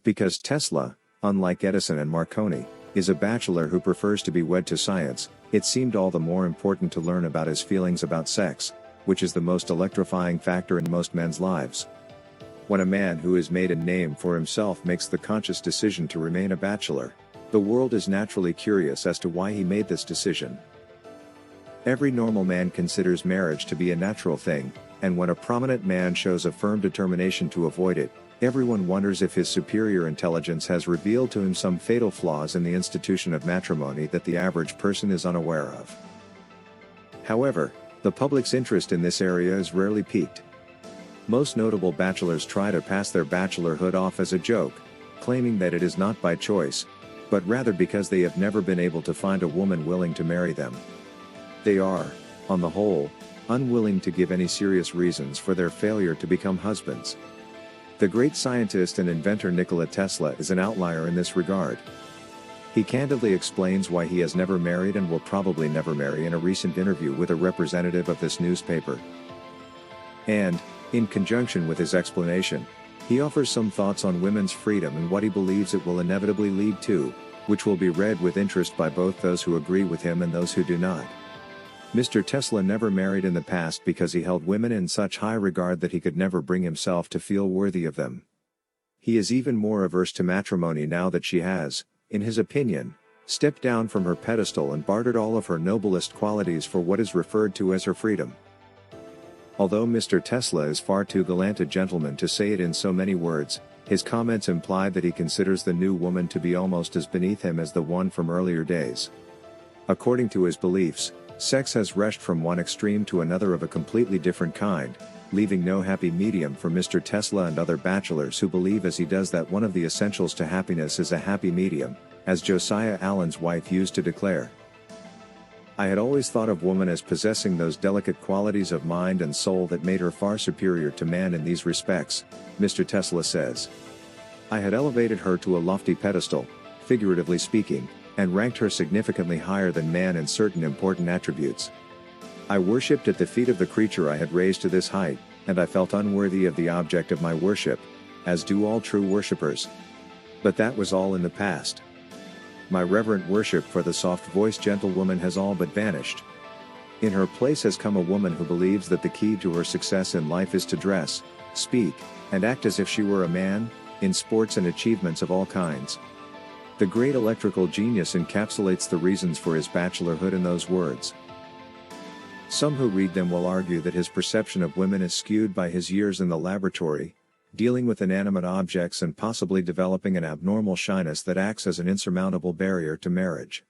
Because Tesla, unlike Edison and Marconi, is a bachelor who prefers to be wed to science, it seemed all the more important to learn about his feelings about sex, which is the most electrifying factor in most men's lives. When a man who has made a name for himself makes the conscious decision to remain a bachelor, the world is naturally curious as to why he made this decision. Every normal man considers marriage to be a natural thing, and when a prominent man shows a firm determination to avoid it, everyone wonders if his superior intelligence has revealed to him some fatal flaws in the institution of matrimony that the average person is unaware of. However, the public's interest in this area is rarely piqued. Most notable bachelors try to pass their bachelorhood off as a joke, claiming that it is not by choice, but rather because they have never been able to find a woman willing to marry them. They are, on the whole, unwilling to give any serious reasons for their failure to become husbands. The great scientist and inventor Nikola Tesla is an outlier in this regard. He candidly explains why he has never married and will probably never marry in a recent interview with a representative of this newspaper. And, in conjunction with his explanation, he offers some thoughts on women's freedom and what he believes it will inevitably lead to, which will be read with interest by both those who agree with him and those who do not. Mr. Tesla never married in the past because he held women in such high regard that he could never bring himself to feel worthy of them. He is even more averse to matrimony now that she has, in his opinion, stepped down from her pedestal and bartered all of her noblest qualities for what is referred to as her freedom. Although Mr. Tesla is far too gallant a gentleman to say it in so many words, his comments imply that he considers the new woman to be almost as beneath him as the one from earlier days. According to his beliefs, sex has rushed from one extreme to another of a completely different kind, leaving no happy medium for Mr. Tesla and other bachelors who believe as he does that one of the essentials to happiness is a happy medium, as Josiah Allen's wife used to declare. I had always thought of woman as possessing those delicate qualities of mind and soul that made her far superior to man in these respects, Mr. Tesla says. I had elevated her to a lofty pedestal, figuratively speaking, and ranked her significantly higher than man in certain important attributes. I worshipped at the feet of the creature I had raised to this height, and I felt unworthy of the object of my worship, as do all true worshippers. But that was all in the past. My reverent worship for the soft-voiced gentlewoman has all but vanished. In her place has come a woman who believes that the key to her success in life is to dress, speak, and act as if she were a man, in sports and achievements of all kinds. The great electrical genius encapsulates the reasons for his bachelorhood in those words. Some who read them will argue that his perception of women is skewed by his years in the laboratory, dealing with inanimate objects and possibly developing an abnormal shyness that acts as an insurmountable barrier to marriage.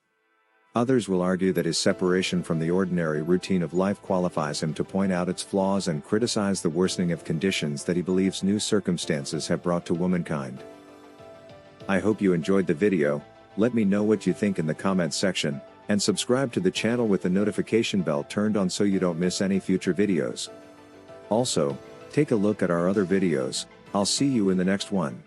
Others will argue that his separation from the ordinary routine of life qualifies him to point out its flaws and criticize the worsening of conditions that he believes new circumstances have brought to womankind. I hope you enjoyed the video. Let me know what you think in the comments section, and subscribe to the channel with the notification bell turned on so you don't miss any future videos. Also, take a look at our other videos. I'll see you in the next one.